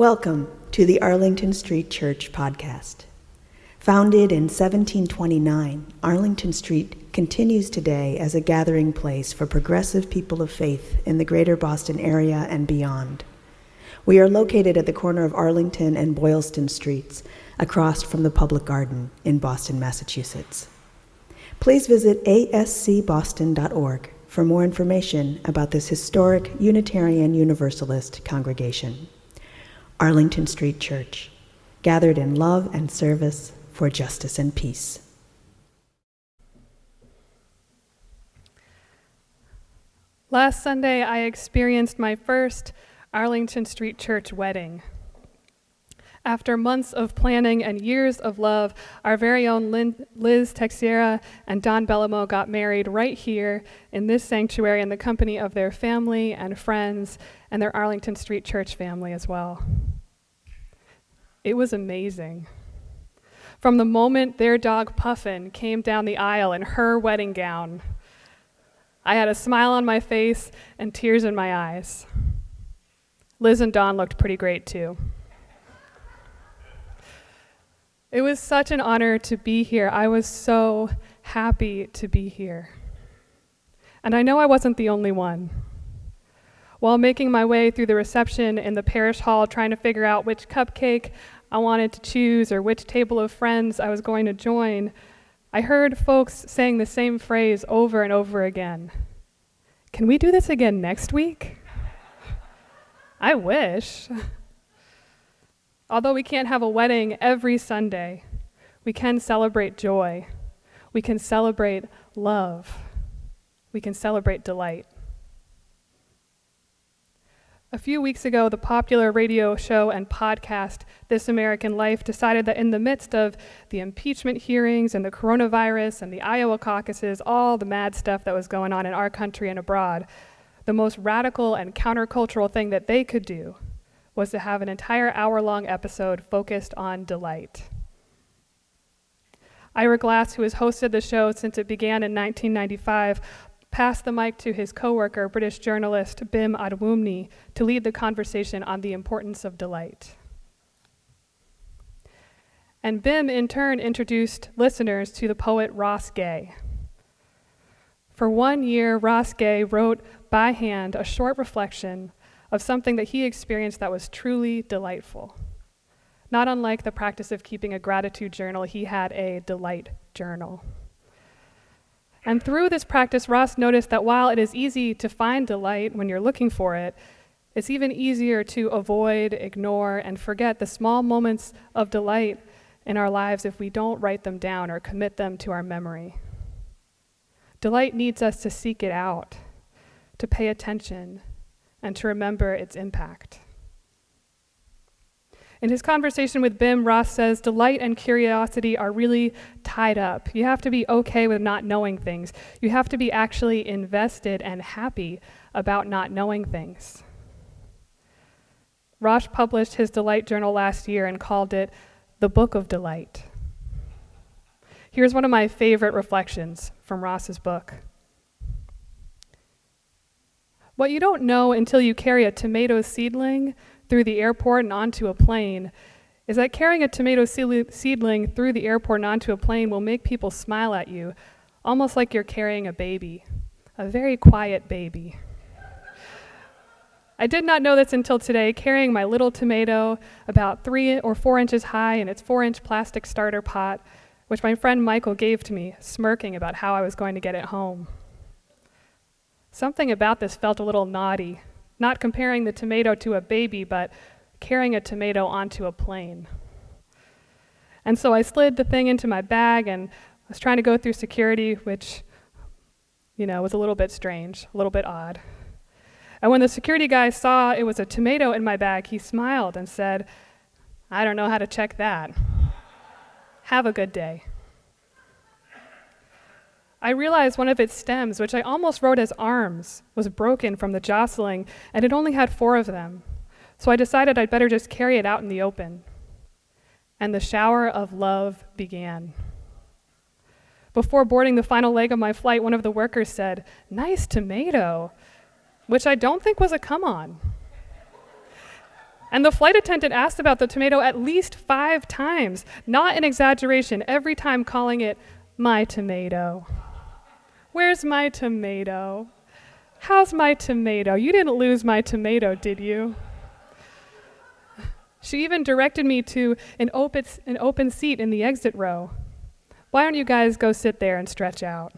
Welcome to the Arlington Street Church podcast. Founded in 1729, Arlington Street continues today as a gathering place for progressive people of faith in the greater Boston area and beyond. We are located at the corner of Arlington and Boylston Streets, across from the Public Garden in Boston, Massachusetts. Please visit ascboston.org for more information about this historic Unitarian Universalist congregation. Arlington Street Church, gathered in love and service for justice and peace. Last Sunday, I experienced my first Arlington Street Church wedding. After months of planning and years of love, our very own Liz Texiera and Don Bellamo got married right here in this sanctuary in the company of their family and friends and their Arlington Street Church family as well. It was amazing. From the moment their dog Puffin came down the aisle in her wedding gown, I had a smile on my face and tears in my eyes. Liz and Don looked pretty great too. It was such an honor to be here. I was so happy to be here. And I know I wasn't the only one. While making my way through the reception in the parish hall, trying to figure out which cupcake I wanted to choose or which table of friends I was going to join, I heard folks saying the same phrase over and over again. Can we do this again next week? I wish. Although we can't have a wedding every Sunday, we can celebrate joy. We can celebrate love. We can celebrate delight. A few weeks ago, the popular radio show and podcast, This American Life, decided that in the midst of the impeachment hearings and the coronavirus and the Iowa caucuses, all the mad stuff that was going on in our country and abroad, the most radical and countercultural thing that they could do was to have an entire hour-long episode focused on delight. Ira Glass, who has hosted the show since it began in 1995, passed the mic to his co-worker, British journalist Bim Adewumne, to lead the conversation on the importance of delight. And Bim, in turn, introduced listeners to the poet Ross Gay. For 1 year, Ross Gay wrote by hand a short reflection of something that he experienced that was truly delightful. Not unlike the practice of keeping a gratitude journal, he had a delight journal. And through this practice, Ross noticed that while it is easy to find delight when you're looking for it, it's even easier to avoid, ignore, and forget the small moments of delight in our lives if we don't write them down or commit them to our memory. Delight needs us to seek it out, to pay attention, and to remember its impact. In his conversation with Bim, Ross says delight and curiosity are really tied up. You have to be okay with not knowing things. You have to be actually invested and happy about not knowing things. Ross published his delight journal last year and called it the Book of Delight. Here's one of my favorite reflections from Ross's book. What you don't know until you carry a tomato seedling through the airport and onto a plane is that carrying a tomato seedling through the airport and onto a plane will make people smile at you, almost like you're carrying a baby, a very quiet baby. I did not know this until today, carrying my little tomato about 3 or 4 inches high in its 4-inch plastic starter pot, which my friend Michael gave to me, smirking about how I was going to get it home. Something about this felt a little naughty, not comparing the tomato to a baby, but carrying a tomato onto a plane. And so I slid the thing into my bag and was trying to go through security, which, was a little bit strange, a little bit odd. And when the security guy saw it was a tomato in my bag, he smiled and said, "I don't know how to check that. Have a good day." I realized one of its stems, which I almost wrote as arms, was broken from the jostling, and it only had 4 of them. So I decided I'd better just carry it out in the open. And the shower of love began. Before boarding the final leg of my flight, one of the workers said, "Nice tomato," which I don't think was a come-on. And the flight attendant asked about the tomato at least 5 times, not an exaggeration, every time calling it my tomato. Where's my tomato? How's my tomato? You didn't lose my tomato, did you? She even directed me to an open seat in the exit row. Why don't you guys go sit there and stretch out?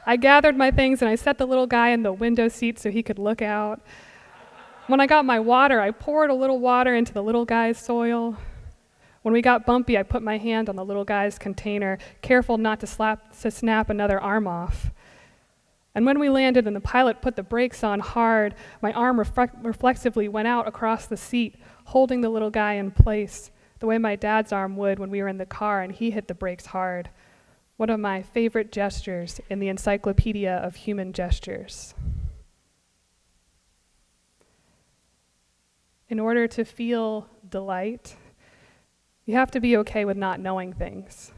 I gathered my things and I set the little guy in the window seat so he could look out. When I got my water, I poured a little water into the little guy's soil. When we got bumpy, I put my hand on the little guy's container, careful not to snap another arm off. And when we landed and the pilot put the brakes on hard, my arm reflexively went out across the seat, holding the little guy in place, the way my dad's arm would when we were in the car and he hit the brakes hard. One of my favorite gestures in the Encyclopedia of Human Gestures. In order to feel delight, you have to be okay with not knowing things.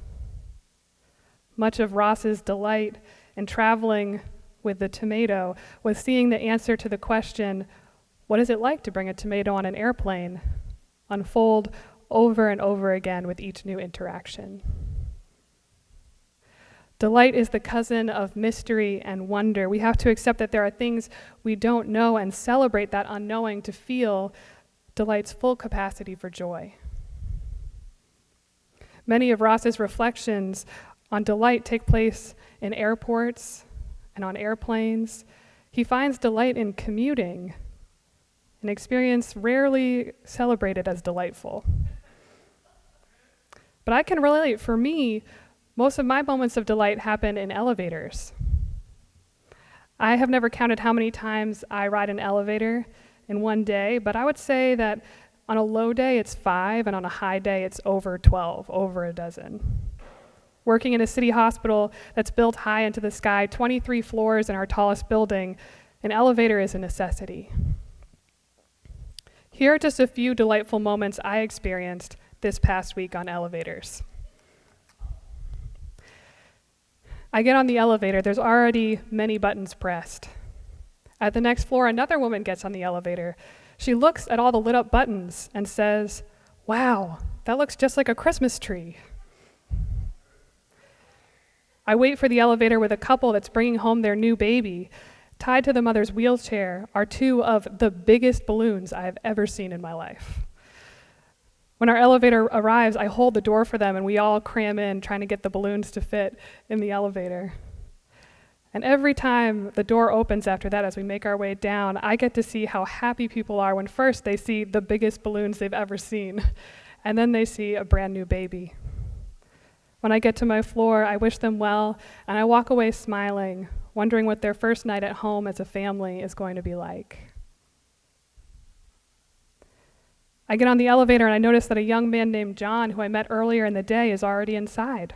Much of Ross's delight in traveling with the tomato was seeing the answer to the question, what is it like to bring a tomato on an airplane, unfold over and over again with each new interaction. Delight is the cousin of mystery and wonder. We have to accept that there are things we don't know and celebrate that unknowing to feel delight's full capacity for joy. Many of Ross's reflections on delight take place in airports and on airplanes. He finds delight in commuting, an experience rarely celebrated as delightful. But I can relate. For me, most of my moments of delight happen in elevators. I have never counted how many times I ride an elevator in one day, but I would say that on a low day it's 5, and on a high day it's over 12, over a dozen. Working in a city hospital that's built high into the sky, 23 floors in our tallest building, an elevator is a necessity. Here are just a few delightful moments I experienced this past week on elevators. I get on the elevator, there's already many buttons pressed. At the next floor, another woman gets on the elevator. She looks at all the lit up buttons and says, "Wow, that looks just like a Christmas tree." I wait for the elevator with a couple that's bringing home their new baby. Tied to the mother's wheelchair are 2 of the biggest balloons I have ever seen in my life. When our elevator arrives, I hold the door for them and we all cram in trying to get the balloons to fit in the elevator. And every time the door opens after that, as we make our way down, I get to see how happy people are when first they see the biggest balloons they've ever seen, and then they see a brand new baby. When I get to my floor, I wish them well, and I walk away smiling, wondering what their first night at home as a family is going to be like. I get on the elevator and I notice that a young man named John, who I met earlier in the day, is already inside.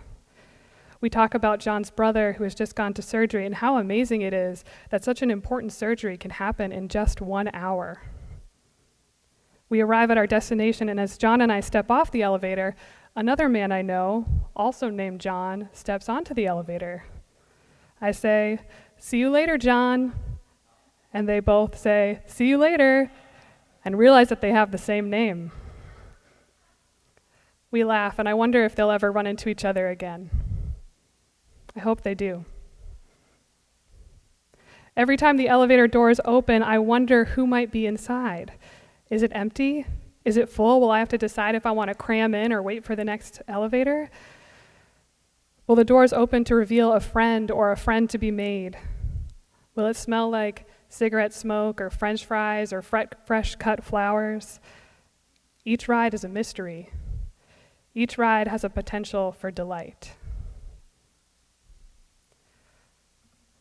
We talk about John's brother who has just gone to surgery and how amazing it is that such an important surgery can happen in just 1 hour. We arrive at our destination, and as John and I step off the elevator, another man I know, also named John, steps onto the elevator. I say, "See you later, John." And they both say, "See you later," and realize that they have the same name. We laugh, and I wonder if they'll ever run into each other again. I hope they do. Every time the elevator doors open, I wonder who might be inside. Is it empty? Is it full? Will I have to decide if I want to cram in or wait for the next elevator? Will the doors open to reveal a friend or a friend to be made? Will it smell like cigarette smoke or French fries or fresh cut flowers? Each ride is a mystery. Each ride has a potential for delight.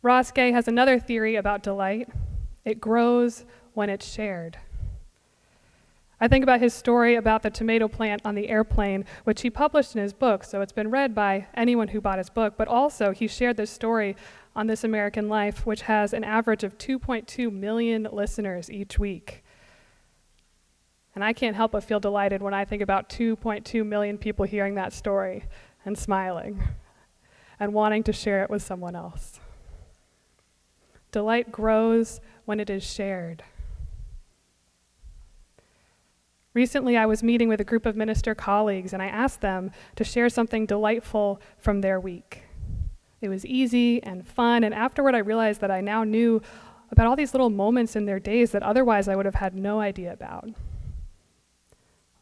Ross Gay has another theory about delight. It grows when it's shared. I think about his story about the tomato plant on the airplane, which he published in his book, so it's been read by anyone who bought his book, but also he shared this story on This American Life, which has an average of 2.2 million listeners each week. And I can't help but feel delighted when I think about 2.2 million people hearing that story and smiling and wanting to share it with someone else. Delight grows when it is shared. Recently, I was meeting with a group of minister colleagues, and I asked them to share something delightful from their week. It was easy and fun, and afterward I realized that I now knew about all these little moments in their days that otherwise I would have had no idea about.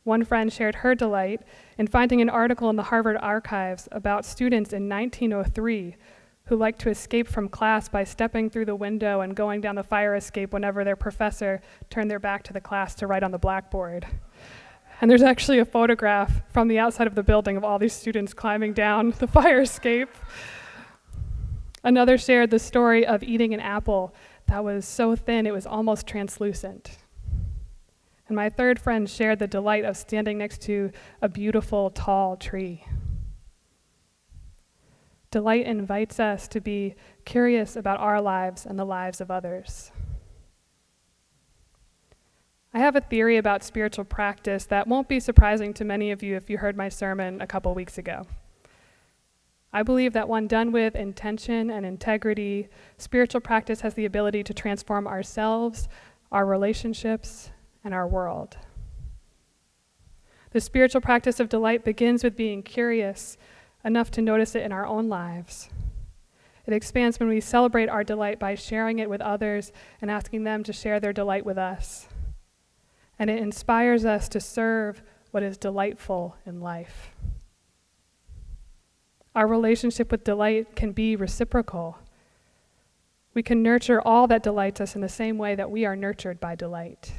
One friend shared her delight in finding an article in the Harvard Archives about students in 1903 who liked to escape from class by stepping through the window and going down the fire escape whenever their professor turned their back to the class to write on the blackboard. And there's actually a photograph from the outside of the building of all these students climbing down the fire escape. Another shared the story of eating an apple that was so thin it was almost translucent. And my third friend shared the delight of standing next to a beautiful, tall tree. Delight invites us to be curious about our lives and the lives of others. I have a theory about spiritual practice that won't be surprising to many of you if you heard my sermon a couple weeks ago. I believe that when done with intention and integrity, spiritual practice has the ability to transform ourselves, our relationships, and our world. The spiritual practice of delight begins with being curious enough to notice it in our own lives. It expands when we celebrate our delight by sharing it with others and asking them to share their delight with us. And it inspires us to serve what is delightful in life. Our relationship with delight can be reciprocal. We can nurture all that delights us in the same way that we are nurtured by delight.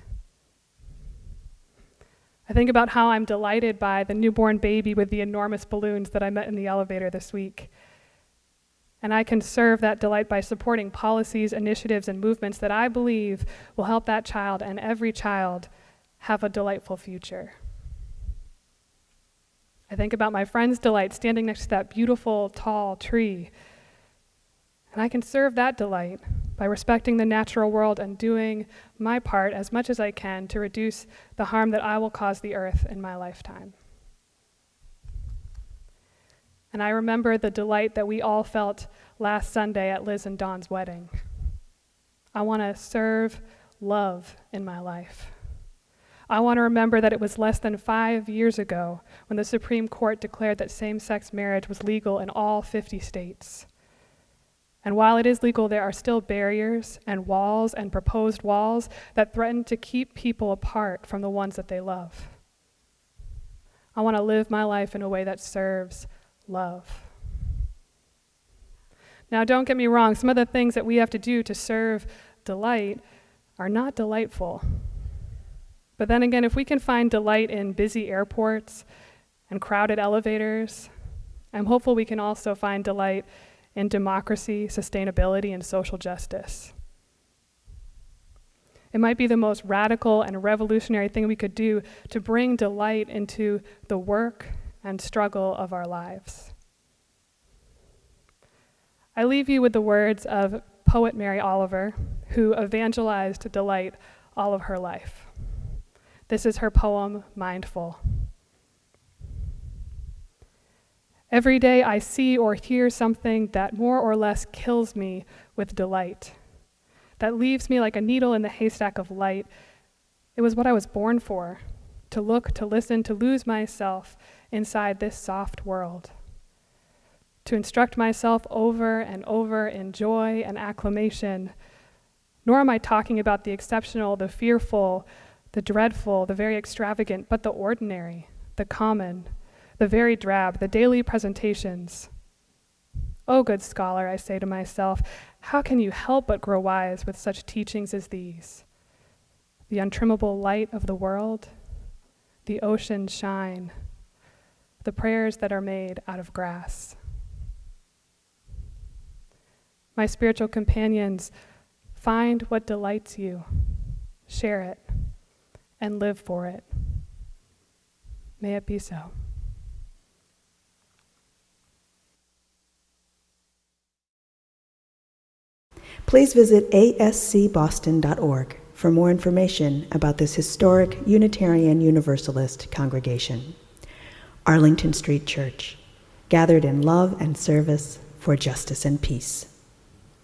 I think about how I'm delighted by the newborn baby with the enormous balloons that I met in the elevator this week. And I can serve that delight by supporting policies, initiatives, and movements that I believe will help that child and every child have a delightful future. I think about my friend's delight standing next to that beautiful, tall tree. And I can serve that delight by respecting the natural world and doing my part as much as I can to reduce the harm that I will cause the earth in my lifetime. And I remember the delight that we all felt last Sunday at Liz and Dawn's wedding. I want to serve love in my life. I want to remember that it was less than 5 years ago when the Supreme Court declared that same-sex marriage was legal in all 50 states. And while it is legal, there are still barriers and walls and proposed walls that threaten to keep people apart from the ones that they love. I want to live my life in a way that serves love. Now, don't get me wrong, some of the things that we have to do to serve delight are not delightful. But then again, if we can find delight in busy airports and crowded elevators, I'm hopeful we can also find delight in democracy, sustainability, and social justice. It might be the most radical and revolutionary thing we could do to bring delight into the work and struggle of our lives. I leave you with the words of poet Mary Oliver, who evangelized delight all of her life. This is her poem, Mindful. Every day I see or hear something that more or less kills me with delight, that leaves me like a needle in the haystack of light. It was what I was born for, to look, to listen, to lose myself inside this soft world, to instruct myself over and over in joy and acclamation. Nor am I talking about the exceptional, the fearful, the dreadful, the very extravagant, but the ordinary, the common, the very drab, the daily presentations. Oh, good scholar, I say to myself, how can you help but grow wise with such teachings as these? The untrimmable light of the world, the ocean's shine, the prayers that are made out of grass. My spiritual companions, find what delights you, share it, and live for it. May it be so. Please visit ascboston.org for more information about this historic Unitarian Universalist congregation. Arlington Street Church, gathered in love and service for justice and peace.